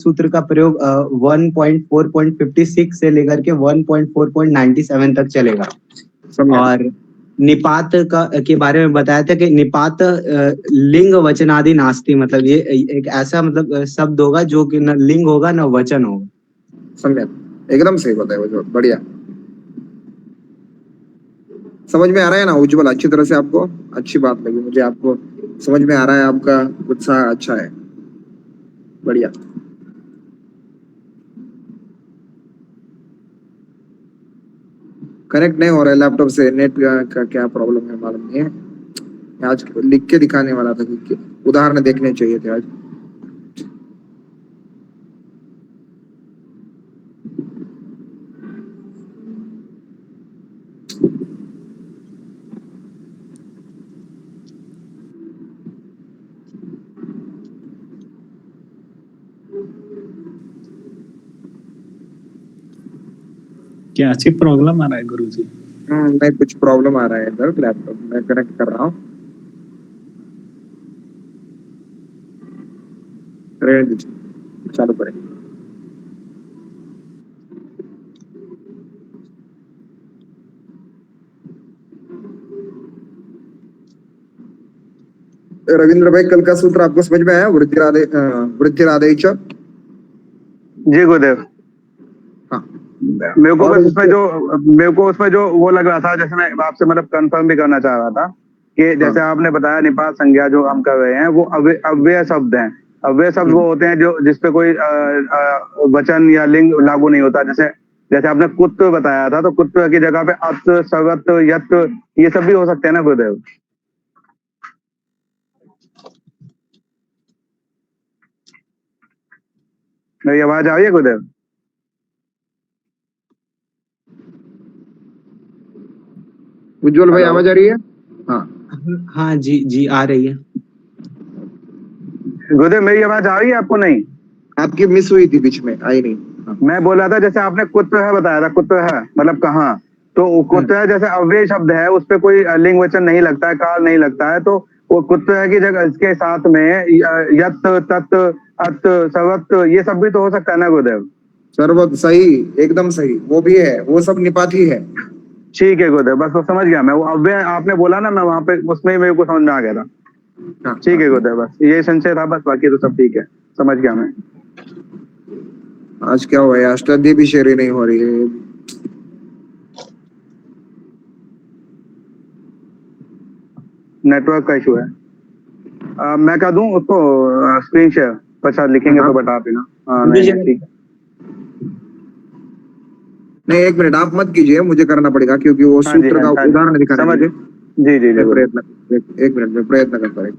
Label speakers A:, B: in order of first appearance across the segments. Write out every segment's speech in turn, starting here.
A: सूत्र का प्रयोग 1.4.56 से लेकर के 1.4.97 तक चलेगा। और निपात का के बारे में बताया था कि निपात लिंग वचनादि नास्ति, मतलब ये एक ऐसा मतलब शब्द होगा जो कि न लिंग होगा न वचन होगा।
B: सम्यक, एकदम सही बताया वो, बढ़िया। समझ में आ रहा है ना उज्जवल, अच्छी तरह से आपको? अच्छी बात लगी मुझे, आपको समझ में आ रहा है, आपका उत्साह अच्छा है, बढ़िया। कनेक्ट नहीं हो रहा है लैपटॉप से, नेट का क्या प्रॉब्लम है मालूम नहीं है। आज लिख के दिखाने वाला था कि उदाहरण देखने चाहिए थे आज।
C: क्या अच्छी प्रॉब्लम आ रहा है गुरुजी?
B: नहीं, कुछ प्रॉब्लम आ रहा है इधर लैपटॉप में, कनेक्ट कर रहा हूँ। चालू करें। रविंद्र भाई, कल का सूत्र आपको समझ में आया? वृद्धिरादेय च।
D: जी गुरुदेव।
B: हाँ,
D: मेरे को उसमें जो वो लग रहा था, जैसे मैं आपसे मतलब कंफर्म भी करना चाह रहा था कि जैसे आपने बताया निपात संज्ञा जो हम कर रहे हैं वो अव्यय शब्द हैं। अव्यय शब्द वो होते हैं जो जिसपे कोई वचन या लिंग लागू नहीं होता। जैसे आपने कुत्व बताया था, तो कुत्व की जगह पे अत, सवत, यत ये सब भी हो सकते हैं ना गुरुदेव? मेरी आवाज आ रही है गुरुदेव?
B: उज्जवल भाई आवाज आ रही है?
A: हाँ जी जी आ रही है
D: गुरुदेव। मेरी आवाज आ रही है आपको? नहीं,
B: आपकी मिस हुई थी, बीच में आई नहीं।
D: मैं बोल रहा था जैसे आपने कुत्व है बताया था, कुत्व है मतलब कहाँ, तो कुत्व है जैसे अव्यय शब्द है, उस पे कोई लिंग वचन नहीं लगता है, काल नहीं लगता है, तो वो कुत्व है की जगह इसके साथ में यत, तत्, अत, सवत ये सब भी तो हो सकता है ना गुरुदेव?
B: सर्वत सही, एकदम सही, वो भी है, वो सब निपात ही है।
D: ठीक है गुरुदेव, बस वो समझ गया मैं। वो अव्यय आपने बोला ना, मैं वहां पे उसमें ही मेरे को समझ में आ गया था। ठीक है गुरुदेव, बस ये संशय था बस, बाकी तो सब ठीक है, समझ गया मैं।
B: आज क्या हुआ है? अष्टाध्यायी भी शेयर नहीं हो रही है।
D: नेटवर्क का इशू है। मैं कह दूं उसको स्क्रीन शेयर, पश्चात लिखेंगे तो बता देना। हाँ नहीं ठीक है।
B: नहीं, एक मिनट आप मत कीजिए, मुझे करना पड़ेगा क्योंकि वो सूत्र का उदाहरण दिखाना है मुझे।
D: जी जी जी,
B: प्रयत्न, एक मिनट में प्रयत्न करता है।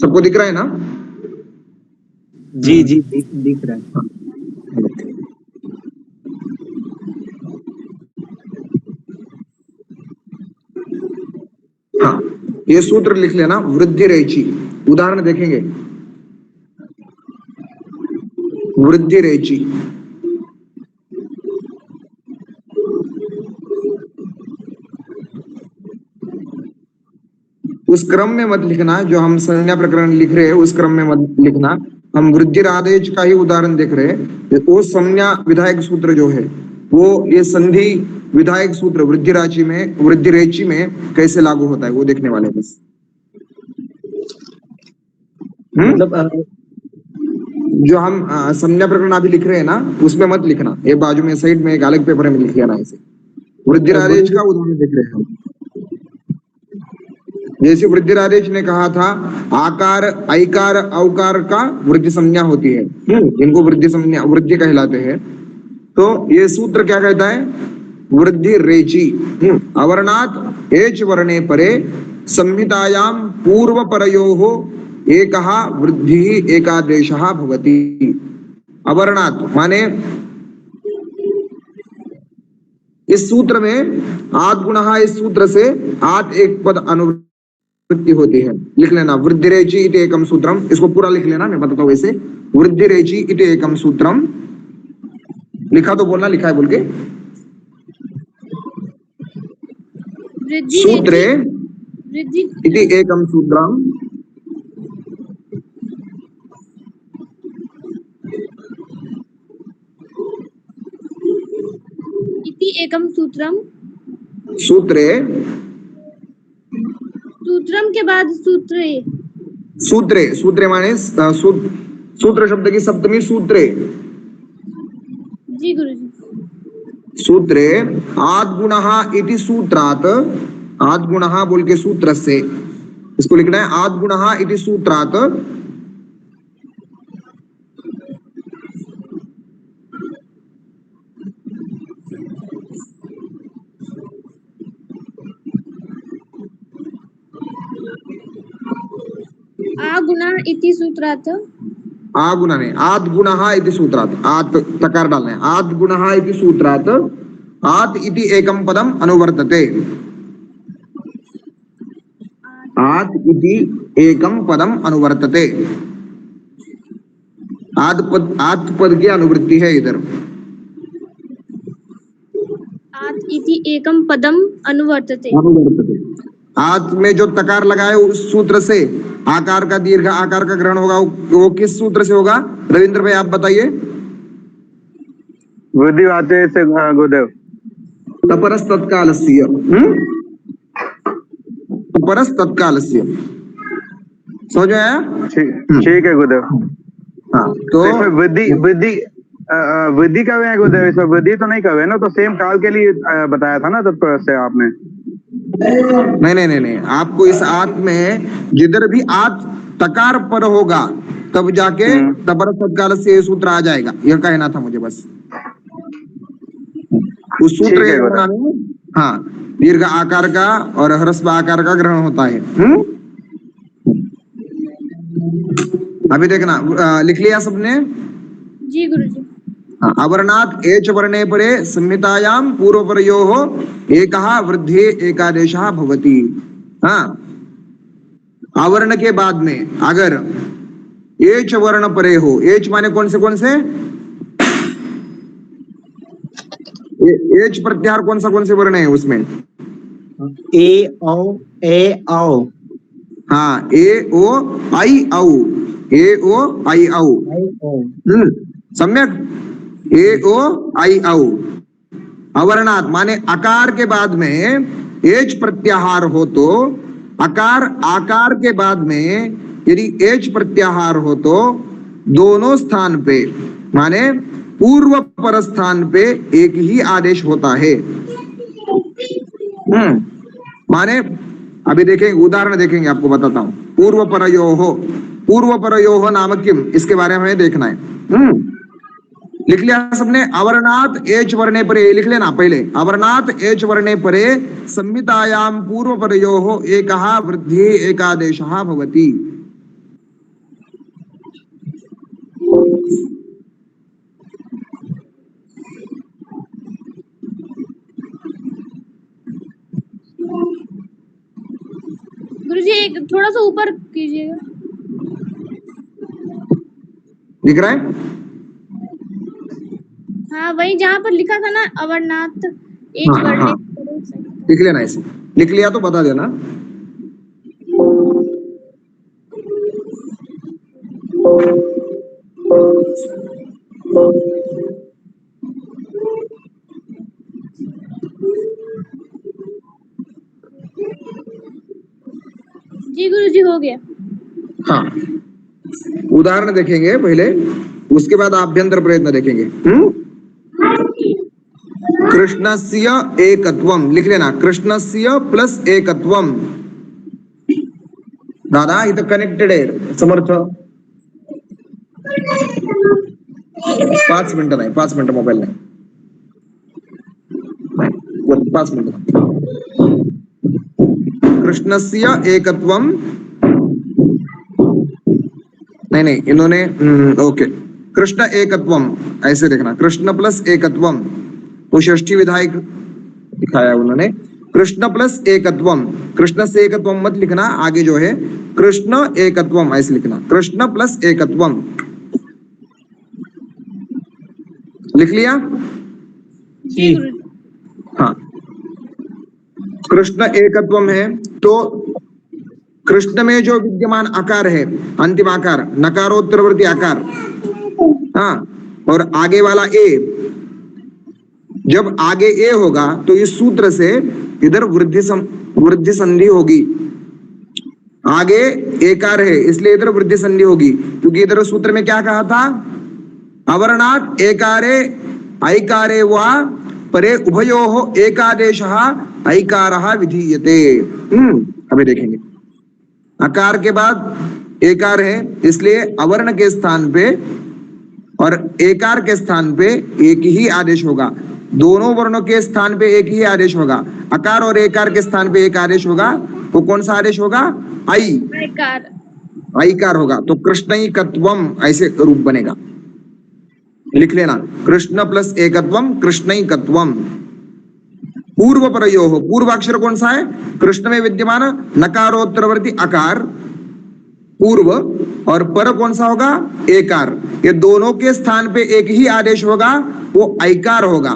B: सबको दिख रहा है ना?
A: जी जी दिख रहा है।
B: ये सूत्र लिख लेना, वृद्धि रेची। उदाहरण देखेंगे, वृद्धि रेची। उस क्रम में मत लिखना जो हम संज्ञा प्रकरण लिख रहे हैं, उस क्रम में मत लिखना। हम वृद्धि आदेश का ही उदाहरण देख रहे हैं। वो संज्ञा विधायक सूत्र जो है वो ये संधि विधायक सूत्र वृद्धि राशि में, वृद्धि रेची में कैसे लागू होता है वो देखने वाले हैं बस।
A: मतलब
B: जो हम संज्ञा प्रकरण अभी लिख रहे हैं ना, उसमें मत लिखना, ये बाजू में साइड में एक अलग पेपर में लिख लेना ऐसे। वृद्धि आदेश का उदाहरण देख रहे हैं हम। जैसे वृद्धि आदेश ने कहा था, आकार ऐकार औकार का वृद्धि संज्ञा होती है, इनको वृद्धि संज्ञा वृद्धि कहलाते हैं। तो ये सूत्र क्या कहता है, वृद्धि रेची। अवर्णात् एच वर्णे परे संहितायाम पूर्व परयोः एकः वृद्धि एकादेशः भवति। अवर्णात् माने इस सूत्र में आद गुणः, इस सूत्र से आद एक पद अनुवृत्ति होती है। लिख लेना, वृद्धि रेची इति एकम सूत्रम। इसको पूरा लिख लेना, मैं बताता हूं वैसे। वृद्धि रेची इति एकम सूत्रम, लिखा तो बोलना, लिखा है बोल के। सूत्रे इति एकम सूत्रम,
E: इति एकम सूत्रम।
B: सूत्रे,
E: सूत्रम के बाद सूत्रे।
B: सूत्रे, सूत्रे माने सूत्र शब्द की सप्तमी सूत्रे।
E: जी गुरुजी।
B: सूत्रे आद गुणः इति सूत्रात्, आद गुणः बोल के सूत्र से इसको लिखना है, आद गुणः इति सूत्रात्
E: आ गुणा इति सूत्रात्,
B: आ गुणा नहीं, आद गुणः इति सूत्रात्, आत तकार डालना है, आद गुणः इति सूत्रात् आत इति एकम पदम अनुवर्तते। आत इति एकम पदम अनुवर्तते। आत पद की अनुवृत्ति है इधर।
E: आत इति एकम पदम अनुवर्तते।
B: अनुवर्तते। आत में जो तकार लगाए उस सूत्र से आकार का दीर्घ आकार का ग्रहण होगा, वो किस सूत्र से होगा रविंद्र भाई आप बताइए।
D: वृद्धि आदेश से गुरुदेव।
B: तपरस तत्कालस्य, तपरस तत्कालस्य, समझ में आया?
D: ठीक है गुरुदेव।
B: हाँ, तो
D: इसमें वृद्धि वृद्धि वृद्धि कब है गुरुदेव? इसमें वृद्धि तो नहीं कब है ना, तो सेम काल के लिए बताया था ना तत्पर से आपने।
B: नहीं नहीं नहीं नहीं, आपको इस आत में जिधर भी आत तकार पर होगा तब जाके तपरस तत्काल से सूत्र आ जाएगा, यह कहना था मुझे बस। उस सूत्र में हाँ दीर्घ आकार का और ह्रस्व आकार का ग्रहण होता है। अभी देखना, लिख लिया सबने?
E: जी गुरुजी।
B: अवर्णात् एच वर्णे परे संहितायाम पूर्वपरयोः एकः वृद्धि एकादेशः भवति। हाँ, आवर्ण के बाद में अगर एच वर्ण परे हो, एच माने कौन से एच प्रत्याहार कौन से वर्ण है उसमें?
A: ए औ।
B: हाँ, ए ओ आई औ, ए ओ आई औ। सम्यक, ए ओ आई औ। अवर्णात् माने आकार के बाद में एच प्रत्याहार हो तो, आकार के बाद में यदि एच प्रत्याहार हो तो दोनों स्थान पे माने पूर्व पर स्थान पे एक ही आदेश होता है। माने अभी देखेंगे, उदाहरण देखेंगे, आपको बताता हूं। पूर्व परयोः नाम किम, इसके बारे में देखना है। लिख लिया सबने? अवर्णात् एच वर्णे परे, लिख लेना पहले। अवर्णात् एच वर्णे परे संहितायाम पूर्व परयोः एकः वृद्धि एकादेशः भवति।
E: गुरुजी गुरुजी एक थोड़ा सा ऊपर कीजिएगा।
B: दिख रहा है?
E: हाँ वही जहाँ पर लिखा था ना अवरनाथ एच
B: हाँ,
E: वर्णे।
B: हाँ। लिख लेना इसे, लिख लिया तो बता देना।
E: जी गुरुजी हो गया।
B: हाँ, उदाहरण देखेंगे पहले, उसके बाद आभ्यंतर प्रयत्न देखेंगे। कृष्णस्य एकत्वम लिख लेना, कृष्णस्य प्लस एकत्वम। दादा इथं कनेक्टेड आहे समर्थ। 5 मिनिटं नाही, 5 मिनिटं मोबाईल नाही, 5 मिनिटं। कृष्णस्य एकत्वम, नहीं इन्होंने ओके, कृष्ण एकत्वम ऐसे देखना, कृष्ण प्लस एकत्वम, वो षष्ठी विधायक दिखाया उन्होंने। कृष्ण प्लस एकत्वम, कृष्ण से एकत्वम मत लिखना, आगे जो है कृष्ण एकत्वम ऐसे लिखना, कृष्ण प्लस एकत्वम। लिख लिया?
E: जी गुरुजी।
B: हाँ, कृष्ण एकत्वम है तो कृष्ण में जो विद्यमान आकार है, अंतिम आकार नकारोत्तरवर्ती आकार, हाँ, और आगे वाला ए, जब आगे ए होगा तो इस सूत्र से इधर वृद्धि संधि होगी। आगे एकार है इसलिए इधर वृद्धि संधि होगी, क्योंकि इधर सूत्र में क्या कहा था? अवर्णात् एकारे ऐकारे वा परे उभयोः एकादेशः ऐकारः विधीयते। अभी देखेंगे, अकार के बाद एकार है इसलिए अवर्ण के स्थान पे और एकार के स्थान पे एक ही आदेश होगा, दोनों वर्णों के स्थान पे एक ही आदेश होगा। अकार और एकार के स्थान पे एक आदेश होगा, वो कौन सा आदेश होगा?
E: ऐकार।
B: ऐकार होगा, तो कृष्णैकत्वम ऐसे रूप बनेगा। लिख लेना, कृष्ण प्लस एकत्वम कृष्णैकत्वम। पूर्व परयोः, पूर्व अक्षर कौन सा है? कृष्ण में विद्यमान नकारोत्तरवर्ती आकार पूर्व, और पर कौन सा होगा? एकार। ये दोनों के स्थान पे एक ही आदेश होगा, वो ऐकार होगा।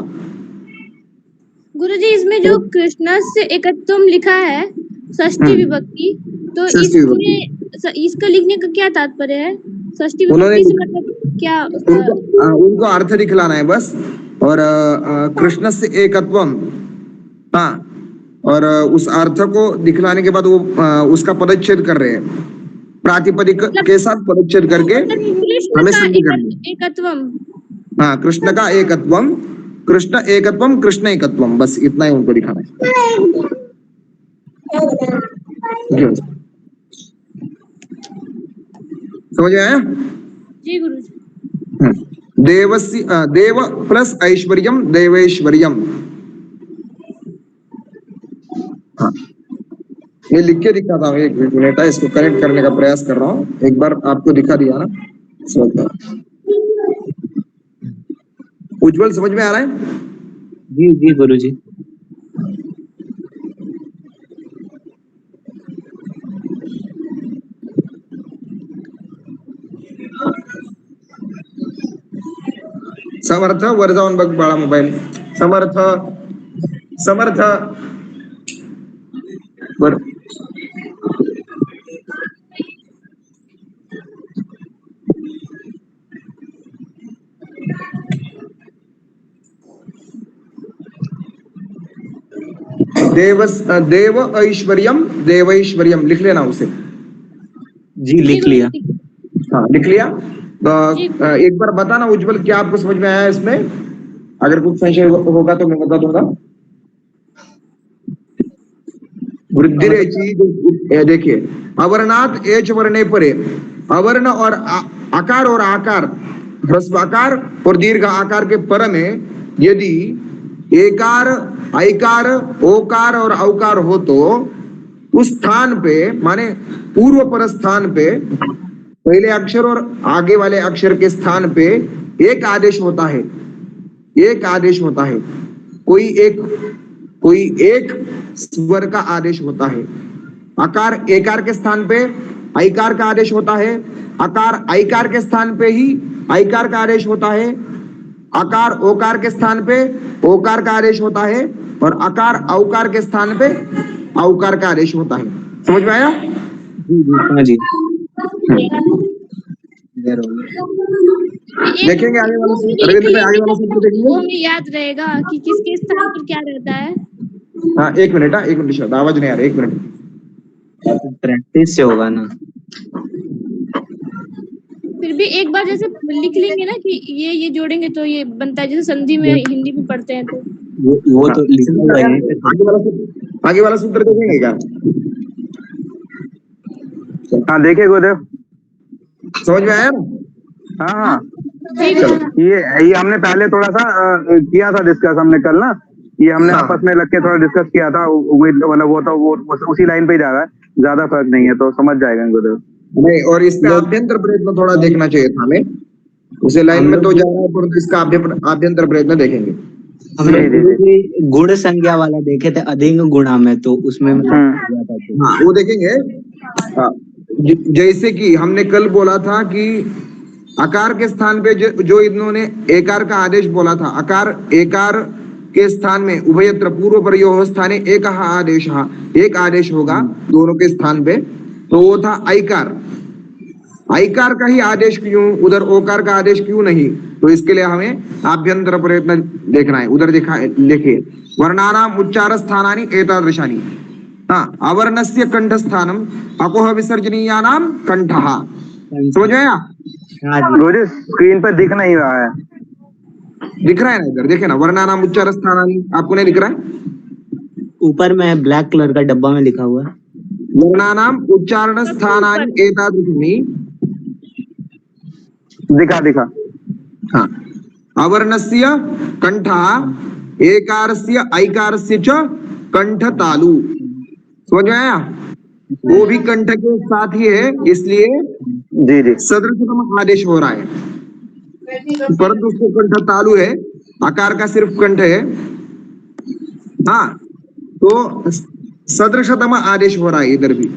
E: गुरुजी इसमें जो कृष्ण से एकत्वम लिखा है षष्ठी विभक्ति, तो इस
B: षष्ठी
E: पूरे इसका लिखने का क्या तात्पर्य है? षष्ठी
B: उन्होंने
E: विभक्ति से मतलब क्या उसका?
B: उनको अर्थ दिखलाना है बस, और कृष्ण से एकत्वम, हाँ, और उस अर्थ को दिखलाने के बाद वो उसका पदच्छेद कर रहे हैं, प्रातिपदिक के साथ पदच्छेद करके हमें संधि करनी।
E: एकत्वम,
B: हाँ, कृष्ण का एकत्वम, कृष्ण एकत्वम कृष्ण एकत्वम, बस इतना ही उनको दिखाना है। समझ आया?
E: जी गुरुजी।
B: देवस्य देव प्लस ऐश्वर्यम देवैश्वर्यम। हाँ, ये लिख के दिखा था, एक मिनट है, इसको करेक्ट करने का प्रयास कर रहा हूँ, एक बार आपको दिखा दिया ना, समझ में। उज्जवल समझ में आ रहा है?
A: जी जी गुरुजी।
B: समर्थ वर जाऊन बघ बाळा मोबाईल, समर्थ समर्थ बर। देव ऐश्वर्यम देवैश्वर्यम लिख लेना उसे।
A: जी लिख लिया।
B: हाँ, लिख लिया। तो एक बार बताना उज्जवल, क्या आपको समझ में आया इसमें? अगर कुछ संशय होगा तो मैं बता दूंगा। वृद्धि रेची देखिए, अवर्णात एच वर्णे परे, अवर्ण और आकार और आकार, ह्रस्व आकार और दीर्घ आकार के पर में यदि एकार ऐकार ओकार और औकार हो तो उस स्थान पे, माने पूर्व पर स्थान पे, पहले अक्षर और आगे वाले अक्षर के स्थान पे एक आदेश होता है, एक आदेश होता है, कोई एक स्वर का आदेश होता है। अकार एकार के स्थान पे ऐकार का आदेश होता है, अकार ऐकार के स्थान पे ही ऐकार का आदेश होता है, अकार ओकार के स्थान पे ओकार का आदेश होता है, और अकार औकार के स्थान पे औकार का आदेश होता है। समझ में आया?
A: जी
B: देखेंगे आगे वाला सूत्र, अरविंद भाई आगे वाला सूत्र
E: वो
B: देखेंगे।
E: हमें याद रहेगा कि किसके स्थान पर क्या रहता है।
B: हाँ एक मिनट शायद आवाज नहीं आ रहा, एक मिनट।
A: प्रैक्टिस से होगा ना।
E: फिर भी एक बार जैसे लिख लेंगे ना कि ये जोड़ेंगे तो ये बनता है, जैसे संधि में हिंदी में पढ़ते हैं तो
A: वो तो लिखना है।
B: आगे वाला सूत्र देखेंगे क्या?
D: हाँ देखिए गुरुदेव।
B: समझ में आया ना?
D: हाँ
E: जी
D: ये हमने पहले थोड़ा सा किया था डिस्कस हमने कल ना, ये हमने
B: हाँ।
D: आपस में लग के थोड़ा डिस्कस किया था, मतलब वो तो वो उसी लाइन पे ही जा रहा है, ज्यादा फर्क नहीं है, तो समझ जाएगा गुरुदेव।
B: नहीं, और इस पे आभ्यंतर प्रयत्न थोड़ा देखना चाहिए था हमें, उसे लाइन में तो जा रहा है, परंतु इसका आभ्यंतर प्रयत्न देखेंगे।
A: हम लोग गुण संज्ञा वाला देखे थे अधिंग गुणा में, तो उसमें
B: हाँ वो देखेंगे। हाँ, जैसे कि हमने कल बोला था कि आकार के स्थान पे जो इन्होंने एकार का आदेश बोला था, आकार एकार के स्थान में उभयत्र पूर्व परयोः स्थाने एक आदेश, एक आदेश होगा दोनों के स्थान पे, तो वो था ऐकार। ऐकार का ही आदेश क्यों, उधर ओकार का आदेश क्यों नहीं? तो इसके लिए हमें आभ्यंतर प्रयत्न देखना है। उधर देखिए, वर्णानाम उच्चार स्थानानि एतादृशानि। हाँ, अवर्णस्य कंठ स्थानम अपोह विसर्जनीयानाम कंठः। समझ में आया?
D: गुरुजी स्क्रीन पर दिख नहीं रहा है।
B: दिख रहा है ना इधर, देखे ना, वर्णानाम उच्चार स्थानानि, आपको नहीं दिख रहा है?
A: ऊपर में ब्लैक कलर का डब्बा में लिखा हुआ है
B: वर्णानाम उच्चारण स्थानानि एतादृशानि।
D: दिखा।
B: हाँ, अवर्णस्य कंठः एकारस्य ऐकारस्य च कंठ तालु। समझ में आया? वो भी कंठ के साथ ही है, इसलिए
D: जी
B: सदृशतम आदेश हो रहा है, परंतु उसको कंठ तालु है, आकार का सिर्फ कंठ है। हाँ, तो सदृशतम आदेश हो रहा है इधर भी।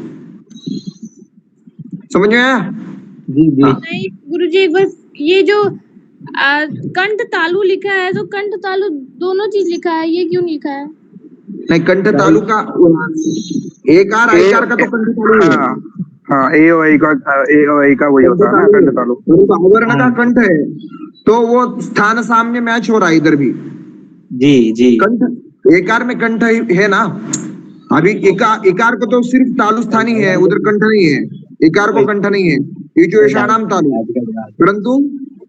B: समझ में आया?
A: जी
E: नहीं गुरुजी, एक बार ये जो कंठ तालु लिखा है, तो कंठ तालु दोनों चीज लिखा है, ये क्यों नहीं लिखा है?
B: नहीं, कंठ तालु का एकार ऐकार का तो कंठ तालु है।
D: हाँ ए और आई का वही होता है ना, कंठ तालु।
B: अवर्ण का कंठ है, तो वो स्थान साम्य मैच हो रहा है इधर भी।
A: जी
B: कंठ एकार में कंठ है ना, अभी इकार को तो सिर्फ तालु स्थानी है, उधर कंठ नहीं है, इकार को कंठ नहीं है, ईचुषाणाम तालु, परंतु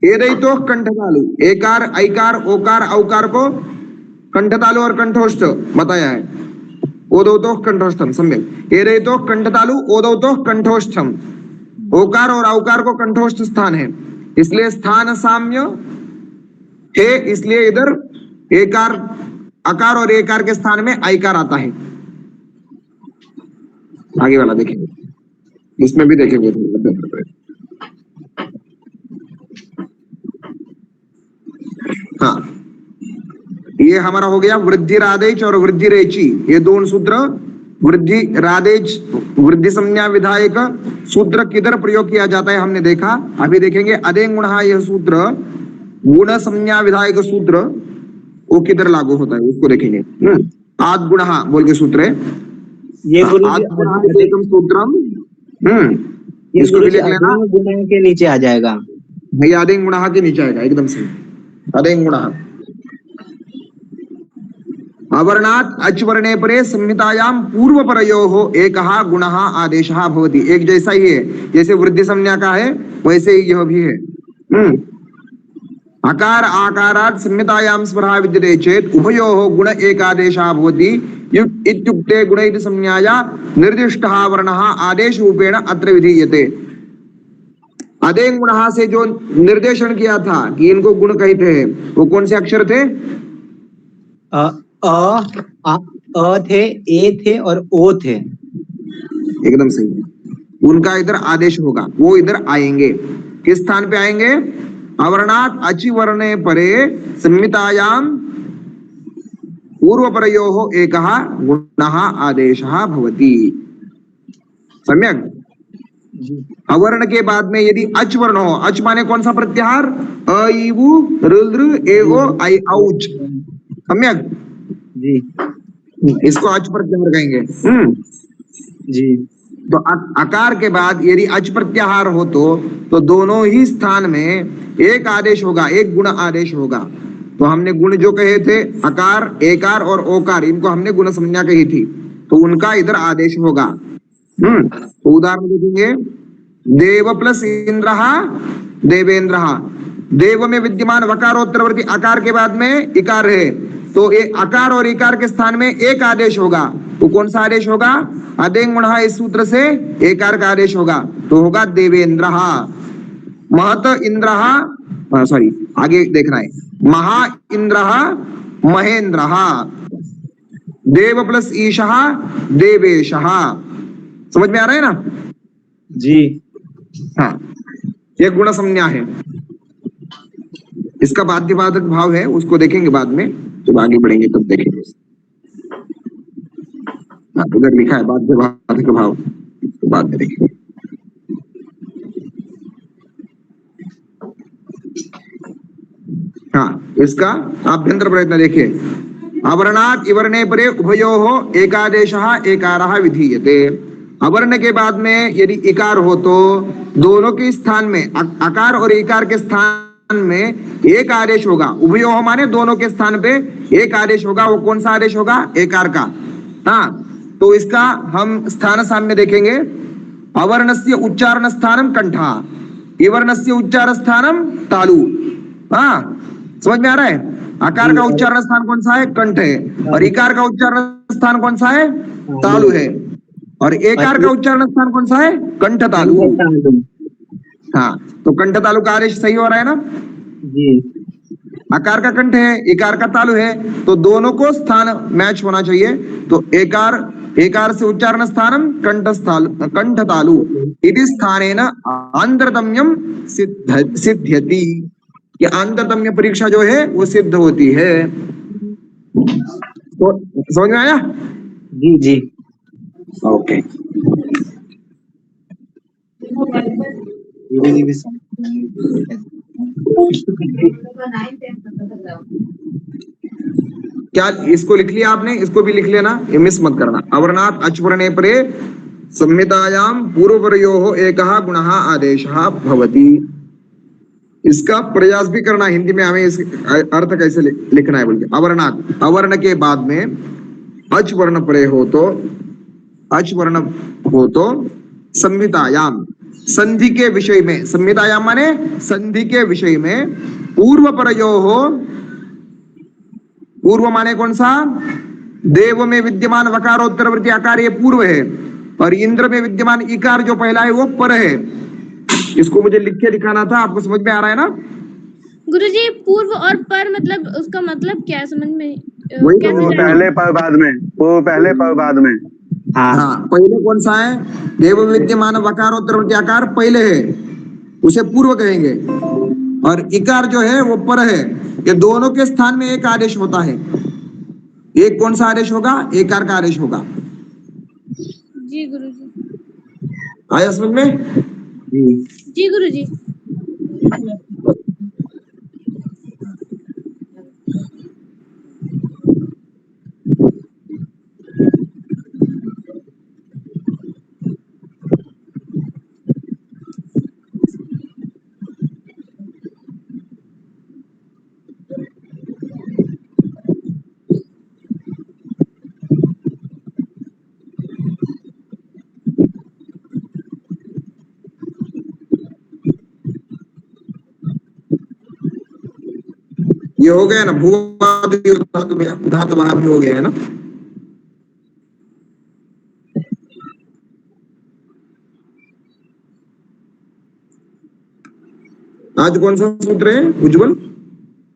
B: ये तो कंठ तालु, एकार ऐकार ओकार औकार को कंठ तालु और कंठोष्ठ बताया है। ओदौतो कंठोष्ठम, सम्यक। ये तो कंठ तालु ओदौतो कंठोष्ठम, ओकार और औकार को कंठोष्ठ स्थान है, इसलिए स्थान साम्य है, इसलिए इधर एकार अकार और एकार के स्थान में ऐकार आता है। आगे वाला देखेंगे, इसमें भी देखेंगे। हाँ, ये हमारा हो गया वृद्धि रादेच और वृद्धि रेची, ये दोनों सूत्र। वृद्धि रादेच वृद्धि संज्ञा विधायक सूत्र किधर प्रयोग किया जाता है हमने देखा, अभी देखेंगे अदेंग गुणः, यह सूत्र गुण संज्ञा विधायक सूत्र वो किधर लागू होता है उसको देखेंगे। आद गुणः बोल के सूत्र है,
A: ये
B: एकम सूत्रम। इसको भी लिख लेना,
A: गुण के नीचे आ जाएगा,
B: भैया अदेंग गुणः के नीचे आएगा, एकदम सही। अदेंग गुणः अवर्णात् अच वर्णे परे संहितायाम पूर्व परयोः एकः गुणः आदेशः भवति। एक जैसा ही है, जैसे वृद्धि संज्ञा का है वैसे ही यह भी है। अकार आकारात् संहितायाम स्पृहा विद्यते चेत् उभयोः गुण एकादेशः भवति इत्युक्ते गुण इति संज्ञाया निर्दिष्टः वर्णः आदेश रूपेण अत्र विधीयते। अदेंग गुणः से जो निर्देशन किया था कि इनको गुण कहते हैं, वो कौन से अक्षर थे?
A: अ थे, ए थे और ओ थे।
B: एकदम सही, उनका इधर आदेश होगा, वो इधर आएंगे। किस स्थान पे आएंगे? अवर्णात् अचि वर्णे परे संहितायाम पूर्व परयोः एकः गुणः आदेशः भवति। सम्यक। अवर्ण के बाद में यदि अच वर्ण हो, अच माने कौन सा प्रत्याहार, अ ई उ ऋ ए ओ आई औच, सम्यक
A: जी
B: इसको अच प्रत्याहार कहेंगे।
A: जी
B: तो अकार के बाद यदि अच प्रत्याहार हो तो दोनों ही स्थान में एक आदेश होगा, एक गुण आदेश होगा। तो हमने गुण जो कहे थे अकार, एकार और ओकार, इनको हमने गुण संज्ञा कही थी, तो उनका इधर आदेश होगा। तो उदाहरण देखेंगे, देव प्लस इंद्र देवेंद्र। देव में विद्यमान वकारोत्तरवर्ती अकार के बाद में इकार है, तो ये अकार और इकार के स्थान में एक आदेश होगा। तो कौन सा आदेश होगा, अदेंग गुणः, इस सूत्र से एकार का आदेश होगा, तो होगा देवेंद्र। महत इंद्र, सॉरी आगे देखना है, महा इंद्र महेंद्र। देव प्लस ईशः देवेशः। समझ में आ रहा है ना?
A: जी
B: हाँ, ये गुण संज्ञा है। इसका बाध्यबाधक भाव है, उसको देखेंगे बाद में, जब आगे बढ़ेंगे तब देखेंगे। हाँ, उधर लिखा है बाध्यबाधक भाव, तो बाद में देखेंगे। हाँ, इसका आभ्यंतर प्रयत्न देखिए, अवर्णात् इवर्णे परे उभयोः एकादेशः एकारः विधीयते। अवर्ण के बाद में यदि इकार हो तो दोनों के स्थान में, अकार और इकार के स्थान में एक आदेश होगा। उभयोः माने दोनों के स्थान पे एक आदेश होगा। वो कौन सा आदेश होगा, एकार का। हाँ, तो इसका हम स्थान साम्य देखेंगे। अवर्णस्य उच्चारण स्थानम कंठा, इवर्णस्य उच्चारण स्थानम तालु। हाँ, समझ में आ रहा है? आकार का उच्चारण स्थान कौन सा है, कंठ है, और इकार का उच्चारण स्थान कौन सा है, तालु है, और एकार का उच्चारण स्थान कौन सा है, कंठ तालु। हाँ, तो कंठ तालु का आदेश सही हो रहा है ना?
A: जी
B: आकार का कंठ है, इकार का तालु है, तो दोनों को स्थान मैच होना चाहिए। तो एकार से उच्चारण स्थानम कंठ तालु इति स्थानेन आंतरतम्यम सिद्ध्यति। ये आंतरतम्य परीक्षा जो है वो सिद्ध होती है। तो समझ में आया?
A: जी जी
B: ओके।
A: गुरुजी भी
B: क्या इसको लिख लिया आपने? इसको भी लिख लेना, ये मिस मत करना। अवर्णात् अच वर्णे परे संहितायाम पूर्वपरयोः एकः गुणः आदेशः भवति। इसका प्रयास भी करना हिंदी में, हमें इस अर्थ कैसे लिखना है बोल के। अवर्णात्, अवर्ण के बाद में अच वर्ण परे हो तो, अच वर्ण हो तो संहितायाम, संधि के विषय में, संहितायाम माने संधि के विषय में, पूर्व परयोः, पूर्व माने कौन सा, देव में विद्यमान वकारोत्तरवर्ती आकार ये पूर्व है, और इंद्र में विद्यमान इकार जो पहला है वो पर है। इसको मुझे लिख के दिखाना था, आपको समझ में आ रहा है ना?
E: गुरुजी पूर्व और पर मतलब उसका मतलब क्या है, समझ में
B: वही
E: कैसे
B: तो
E: जाने?
D: पहले पर बाद में, वो पहले पर बाद में।
B: हाँ, पहले कौन सा है, देव विद्यमान वकारोत्तरवर्ती आकार पहले है, उसे पूर्व कहेंगे, और इकार जो है वो पर है। ये दोनों के स्थान में एक आदेश होता है। एक कौन सा आदेश होगा, एकार का आदेश होगा।
E: जी गुरुजी।
B: आया समझ में?
E: जी गुरुजी।
B: ये हो गया ना, भूवादि धातु वहां भी हो गया है ना। आज कौन सा सूत्र है उज्जवल?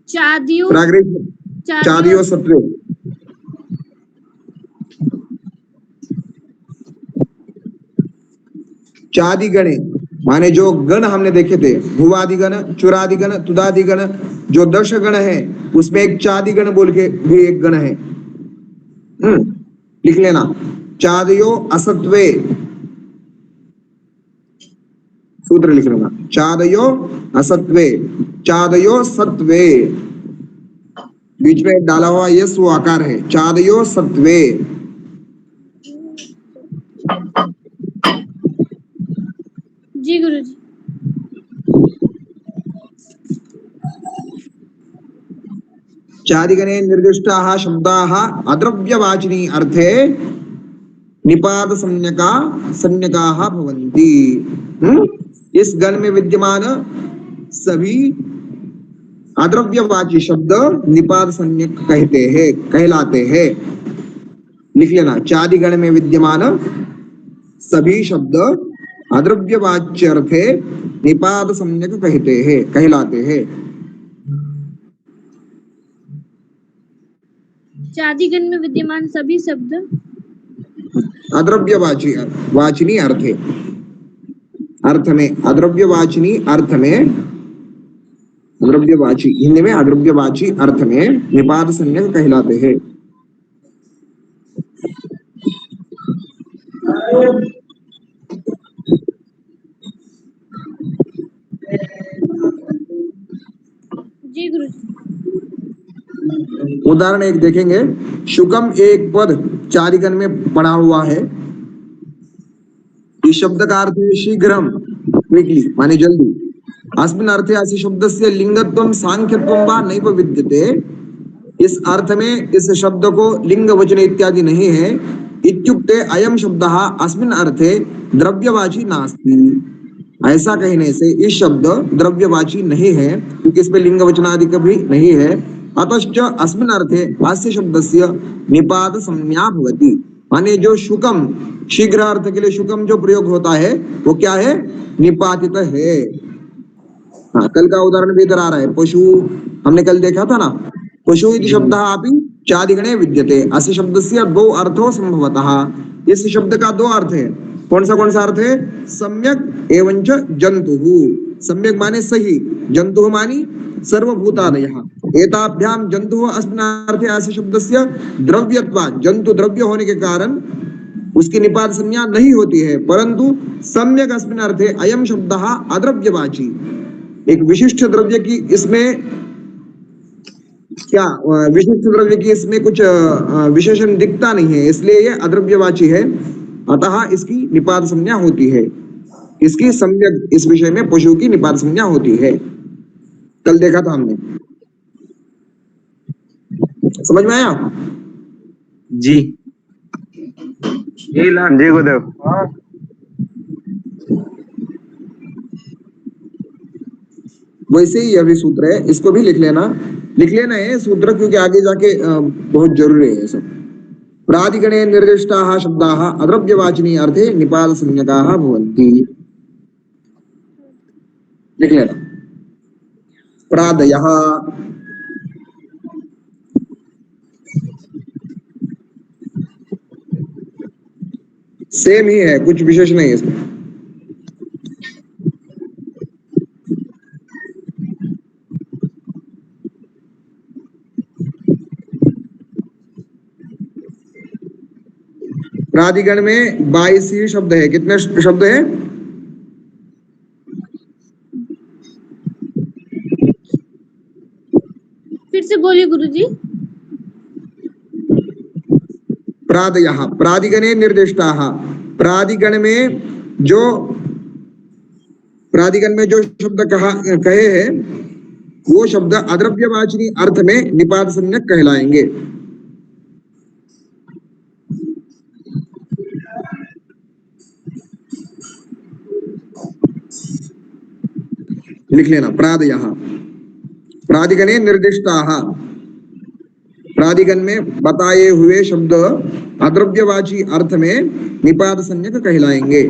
E: चादियों
B: चादियों सत्र। चादि गण माने जो गण हमने देखे थे, भुवादि गण, चुरादि गण, तुदादि गण, जो 10 गण है उसमें एक चादि गण बोल के भी एक गण है। लिख लेना, चादयो असत्वे सूत्र लिख लूंगा, चादयो असत्वे, चादयो सत्वे, बीच में डाला हुआ ये सु आकार है, चादयो सत्वे।
E: जी गुरुजी।
B: चादिगणे निर्दिष्टाः शब्दाः अद्रव्यवाचिनी अर्थे निपात संज्ञका संज्ञकाः भवन्ति। इस गण में विद्यमान सभी अद्रव्यवाची शब्द निपात संज्ञक कहते हैं, कहलाते हैं। लिख लेना, चादिगण में विद्यमान सभी शब्द अद्रव्यवाच्य अर्थे निपात संज्ञक कहते हैं, कहलाते हैं।
E: चादिगण में विद्यमान सभी शब्द
B: अद्रव्यवाची वाचिनी अर्थे, अर्थ में अद्रव्यवाचिनी अर्थ में, अद्रव्यवाची हिंदी में अद्रव्यवाची अर्थ में निपात संज्ञक कहलाते हैं।
E: जी गुरुजी।
B: उदाहरण एक देखेंगे, शुकम एक पद चारिगण में पड़ा हुआ है। इस शब्द का अर्थ है शीघ्रम, क्विकली माने जल्दी। अस्मिन् अर्थे अस्य शब्दस्य लिंगत्वं सांख्यत्वं वा नैव विद्यते। इस अर्थ में इस शब्द को लिंग वचन इत्यादि नहीं है। इत्युक्ते अयं शब्दः अस्मिन् अर्थे द्रव्यवाची नास्ति। ऐसा कहने से इस शब्द द्रव्यवाची नहीं है, क्योंकि इसमें लिंग वचनादि कभी नहीं है। अतश्च अस्मिन् अर्थे अस्य शब्दस्य निपात संज्ञा भवति। माने जो शुकम, शीघ्र अर्थ के लिए शुकम जो प्रयोग होता है वो क्या है, निपातित है। हाँ, कल का उदाहरण भी इधर आ रहा है, पशु हमने कल देखा था ना, पशु इति शब्दः अपि चादिगणे विद्यते। अस्य शब्दस्य दो अर्थो संभवतः। इस शब्द का दो अर्थ है। कौन सा अर्थ है, सम्यक एवं च जंतुः। सम्यक माने सही, जंतुः मानी सर्वभूतादयः। एताभ्याम जंतुः अस्मिन् अर्थे अस्य शब्दस्य द्रव्यत्वात्, जंतु द्रव्य होने के कारण उसकी निपात संज्ञा नहीं होती है, परंतु सम्यक अस्मिन् अर्थे अयं शब्दः अद्रव्यवाची। एक विशिष्ट द्रव्य की इसमें क्या, विशिष्ट द्रव्य की इसमें कुछ विशेषण दिखता नहीं है, इसलिए ये अद्रव्यवाची है। अतः इसकी निपात संज्ञा होती है। इसकी सम्यक, इस विषय में पशु की निपात संज्ञा होती है। कल देखा था हमने, समझ में आया?
A: जी
D: जी गुरुदेव।
B: वैसे ही यह भी सूत्र है, इसको भी लिख लेना है सूत्र, क्योंकि आगे जाके बहुत जरूरी है सब। प्रादिगणे निर्दिष्टाः शब्दाः अद्रव्यवाचिनी अर्थे निपात संज्ञकाः भवन्ति। लिख लेना, प्रादयः, सेम ही है, कुछ विशेष नहीं है इसमें। प्रादिगण में 22 ही शब्द है। कितने शब्द है?
E: फिर से बोलिए गुरुजी।
B: प्रादयः, प्रादिगणे निर्दिष्टाः। प्रादिगण में जो शब्द कहे हैं वो शब्द अद्रव्यवाचिनी अर्थ में निपात संज्ञक कहलाएंगे। लिख लेना, प्रादयः, प्रादिगणे निर्दिष्टाः। प्रादिगण में बताए हुए शब्द अद्रव्यवाची अर्थ में निपात संज्ञक कहलाएंगे।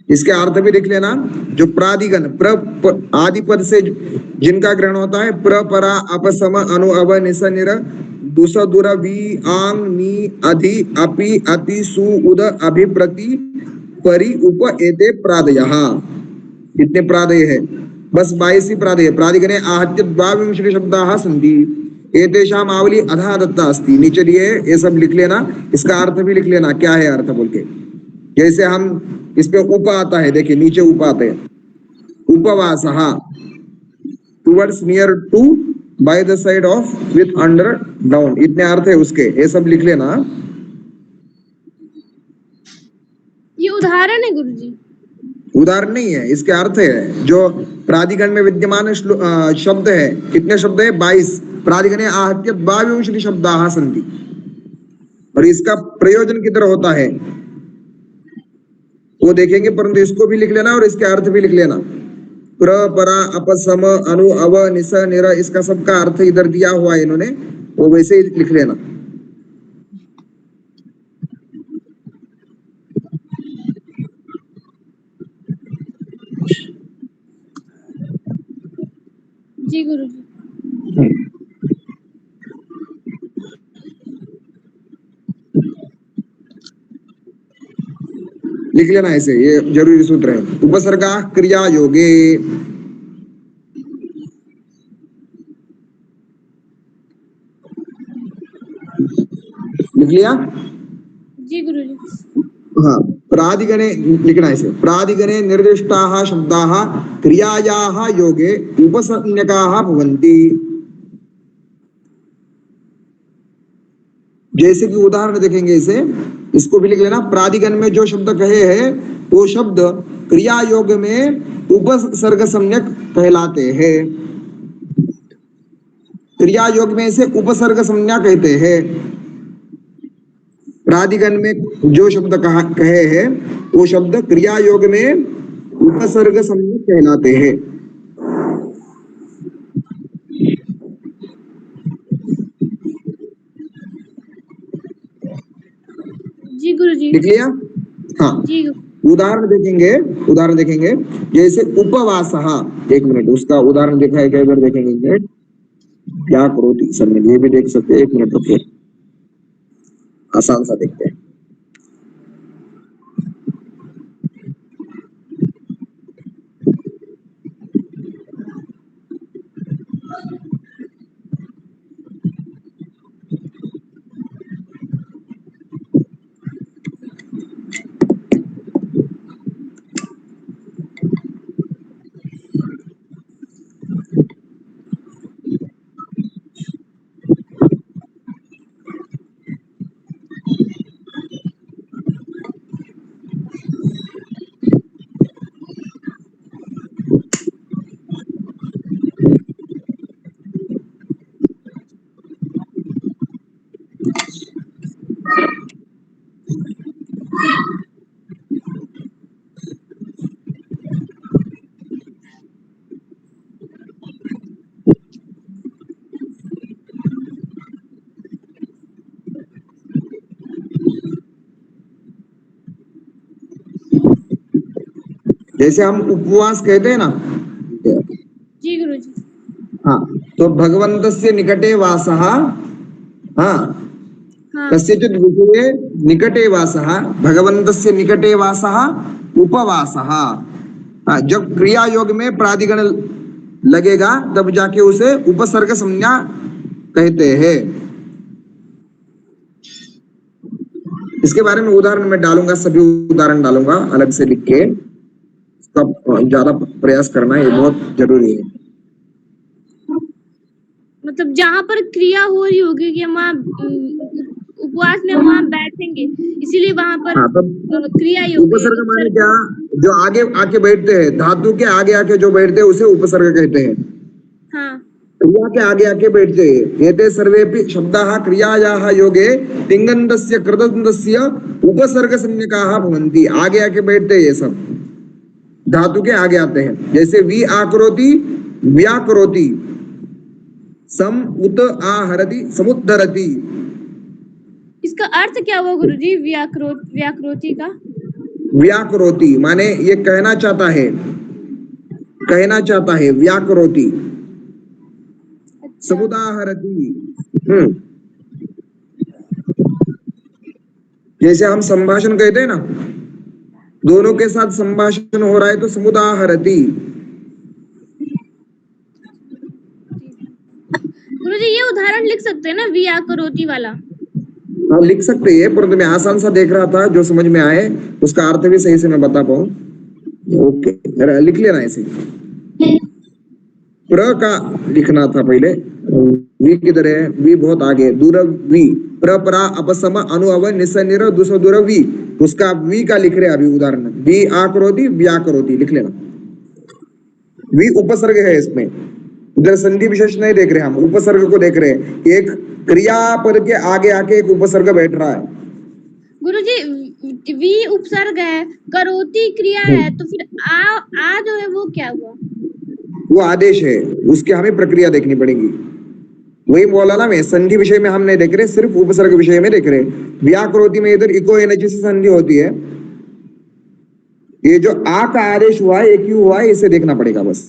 B: इसके अर्थ भी लिख लेना। जो प्रादिगण आदि पद से जिनका ग्रहण होता है, प्र परा अपसम अनु अव निस निर दुस दुर वी आंग नी अधि अपि अति सु उद अभिप्रति परि उप एते प्रादयः। इतने प्रादय है, बस 22 ही प्रादय है। प्रादिगणे आहत्य द्वाविंशति शब्दाः सन्ति। एतेषाम् आवली अधः दत्ता अस्ति, नीचे दिए ये सब लिख लेना, इसका अर्थ भी लिख लेना क्या है अर्थ बोल के। जैसे हम इस पे उप आता है, देखिए नीचे उप आते हैं, उपवासः towards near to by the side of with under down, इतने अर्थ है उसके, ये सब लिख लेना।
E: ये उदाहरण है गुरुजी?
B: उदाहरण नहीं है, इसके अर्थ है। जो प्राधिकरण में विद्यमान शब्द है, कितने शब्द है? 22। प्राधिकरणे आहत्य 22 शब्दाः सन्ति, और इसका प्रयोजन किधर होता है वो देखेंगे, परंतु इसको भी लिख लेना और इसके अर्थ भी लिख लेना। प्र, परा, अप, सम, अनु, अव, निस, निर, इसका सबका अर्थ इधर दिया हुआ है इन्होंने, वो वैसे ही लिख लेना।
E: जी गुरुजी।
B: लिख लेना ऐसे, ये जरूरी सूत्र है। उपसर्गा क्रिया योगे, लिख लिया?
E: जी गुरुजी।
B: हाँ, प्रादिगणे लिखना ऐसे, प्रादिगणे निर्दिष्टाः शब्दाः क्रियायाः योगे उपसंज्ञकाः भवन्ति। जैसे कि उदाहरण देखेंगे इसे, इसको भी लिख लेना। प्रादिगण में जो शब्द कहे हैं वो शब्द क्रिया योग में उपसर्ग संज्ञक कहलाते हैं। क्रिया योग में इसे उपसर्ग संज्ञा कहते हैं। प्रादिगण में जो शब्द कहे हैं वो शब्द क्रिया योग में उपसर्ग संज्ञक कहलाते हैं।
E: जी गुरुजी।
B: लिख लिया? हाँ,
E: जी
B: उदाहरण देखेंगे जैसे उपवासः, एक मिनट, उसका उदाहरण देखा है क्या, इधर देखेंगे क्या करोति सब में, ये भी देख सकते हैं। एक मिनट रुकिए, आसान सा देखते हैं। जैसे हम उपवास कहते हैं ना,
E: जी गुरुजी।
B: हाँ, तो भगवन्तस्य निकटे वासः, हाँ,
E: हाँ
B: कस्यचित् विषये निकटे वासः, भगवन्तस्य निकटे वासः उपवासः। हाँ, जब क्रिया योग में प्रादिगण लगेगा तब जाके उसे उपसर्ग संज्ञा कहते हैं। इसके बारे में उदाहरण मैं डालूंगा, सभी उदाहरण डालूंगा अलग से लिख के, इसका ज्यादा प्रयास करना ये बहुत जरूरी है।
E: मतलब जहाँ पर क्रिया हो रही होगी कि हम वहाँ उपवास में वहाँ बैठेंगे, इसीलिए वहाँ पर
B: हाँ, तब
E: क्रिया योग।
B: उपसर्ग माने क्या, जो आगे आके बैठते हैं, धातु के आगे आके जो बैठते हैं उसे उपसर्ग कहते हैं।
E: हाँ
B: क्रिया के आगे आके बैठते हैं। एते सर्वेपि शब्दाः क्रियायाः योगे तिङन्तस्य कृदन्तस्य उपसर्ग संज्ञकाः भवन्ति। आगे आके बैठते हैं ये सब, धातु के आगे आते हैं। जैसे वि आकरोति, व्याकरोति, सम उत आहरति, समुद्धरति।
E: इसका अर्थ क्या हुआ गुरुजी व्याकृति का?
B: व्याकरोति माने ये कहना चाहता है व्याकरोति।
E: अच्छा।
B: समुदाहरति, जैसे हम संभाषण कहते हैं ना, दोनों के साथ संभाषण हो रहा है तो समुदाहरति।
E: गुरुजी गुरुजी ये उदाहरण लिख सकते हैं ना, विया करोति वाला?
B: हाँ लिख सकते हैं, परंतु मैं आसान सा देख रहा था, जो समझ में आए उसका अर्थ भी सही से मैं बता पाऊं। ओके, लिख लेना ऐसे। प्र का लिखना था पहले, वी किधर है? वी बहुत आगे, दूर वी, प्र परा अपसम अनुअव निसनिर दूसरा दूर वी, उसका वी का लिख रहे अभी उदाहरण, वी आ करोति व्या करोति लिख लेना। वी उपसर्ग है इसमें, इधर संधि विशेष नहीं देख रहे हम, उपसर्ग को देख रहे हैं। एक क्रियापद के आगे आके एक उपसर्ग बैठ रहा है।
E: गुरुजी वी उपसर्ग है, करोति क्रिया है, तो फिर आ जो है वो क्या हुआ?
B: वो आदेश है, उसकी हमें प्रक्रिया देखनी पड़ेगी। वही बोला ना मैं, संधि विषय में हम नहीं देख रहे, सिर्फ उपसर्ग विषय में देख रहे। व्याकृति में इधर इको एनर्जी से संधि होती है। ये जो आ का आदेश हुआ है, ये क्यों हुआ है, इसे देखना पड़ेगा बस।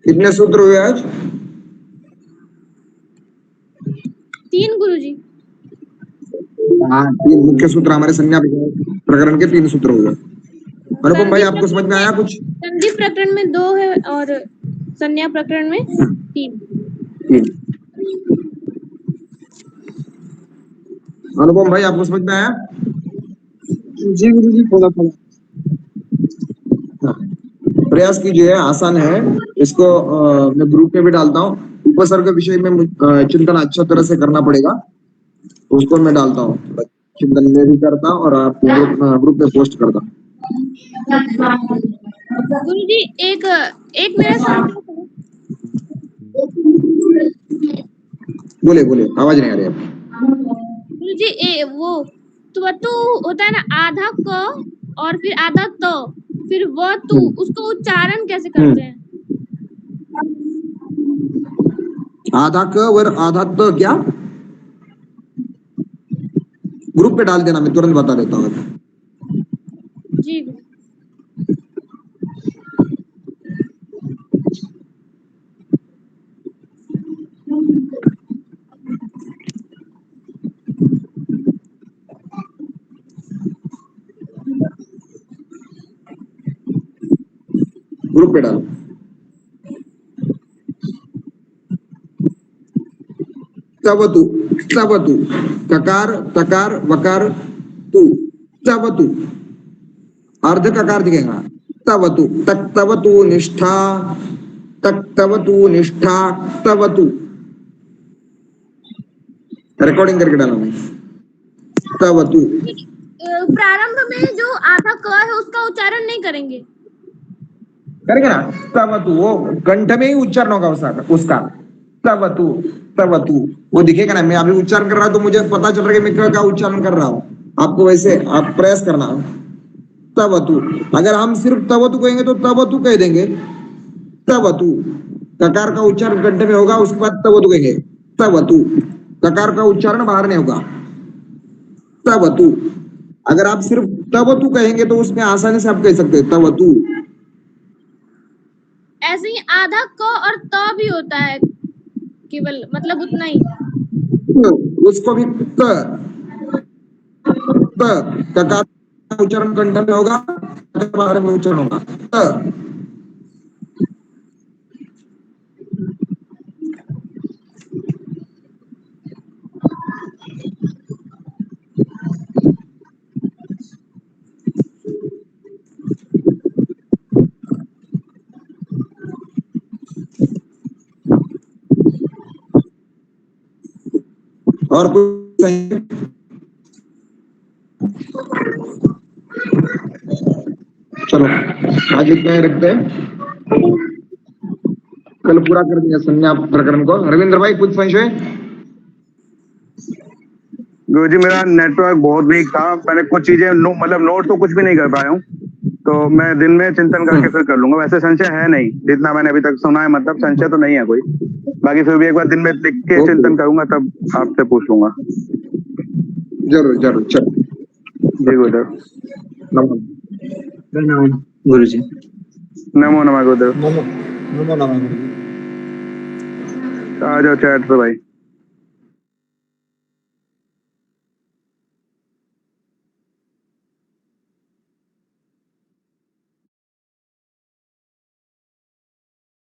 B: कितने सूत्र हुए आज?
E: 3 गुरुजी।
B: हाँ, 3 मुख्य सूत्र हमारे संज्ञा प्रकरण के 3 सूत्र हुए। अनुपम भाई आपको समझ में आया कुछ?
E: संधि प्रकरण में 2 है और संज्ञा प्रकरण में 3।
B: अनुपम भाई आपको समझ में आया?
A: जी गुरुजी, थोड़ा थोड़ा।
B: प्रयास कीजिए, आसान है। इसको मैं ग्रुप में भी डालता हूँ। उपसर्ग विषय में चिंतन अच्छा तरह से करना पड़ेगा, उसको मैं डालता हूँ, चिंतन में भी करता हूँ और आप ग्रुप में पोस्ट करता हूँ।
E: गुरुजी एक मेरा सवाल था।
B: बोले बोले, आवाज नहीं आ रही है।
E: गुरुजी वो त्वतु होता है ना, आधा क और फिर आधा त, फिर वो तू, उसको उच्चारण कैसे करते हैं?
B: आधा क और आधा त क्या? ग्रुप पे डाल देना, मैं तुरंत बता देता हूँ।
E: जी
B: ग्रुप पे डालो। तवतु, तवतु, ककार तकार वकार तु, तवतु, अर्ध ककार दिखेगा। तवतु, तक तवतु निष्ठा, तक तवतु निष्ठा, तवतु। रिकॉर्डिंग करके डाला मैं। तवतु
E: प्रारंभ में जो आधा क है उसका उच्चारण नहीं करेंगे?
B: करेंगे ना। तवतु वो कंठ में ही उच्चारण होगा उसका। तवतु, तवतु वो दिखेगा ना। मैं अभी उच्चारण कर रहा हूं तो मुझे पता चल रहा है कि मैं क्या उच्चारण कर रहा हूं। आपको वैसे आप प्रयास करना। तवतु, अगर हम सिर्फ तवतु कहेंगे तो तवतु कह देंगे। तवतु, ककार का उच्चारण कंठ में होगा, उसके बाद तवतु कहेंगे। तवतु, ककार का उच्चारण बाहर नहीं होगा। तवतु, अगर आप सिर्फ तवतु कहेंगे तो उसमें आसानी से आप कह सकते हैं तवतु।
E: ऐसे ही आधा क और त भी होता है, केवल मतलब उतना ही।
B: उसको भी ककार का उच्चारण कंठ में होगा, बाहर में उच्चारण होगा। और कुछ सही? चलो आज इतना ही रखते हैं, कल पूरा कर देंगे संज्ञा प्रकरण को। रविंद्र भाई कुछ संशय?
D: गुरुजी मेरा नेटवर्क बहुत वीक था, मैंने कुछ चीजें मतलब नोट तो कुछ भी नहीं कर पाया हूँ, तो मैं दिन में चिंतन करके फिर कर लूंगा। वैसे संशय है नहीं, जितना मैंने अभी तक सुना है, मतलब संशय तो नहीं है कोई। बाकी फिर भी एक बार दिन में लिख के चिंतन करूंगा, तब आपसे पूछ लूंगा।
B: जरूर जरूर, चलो।
D: जी गुरुदेव।
A: प्रणाम गुरुजी।
D: नमो नमः गुरुदेव।
C: नमो नमः गुरुजी।
D: आ जाओ चैट पे भाई।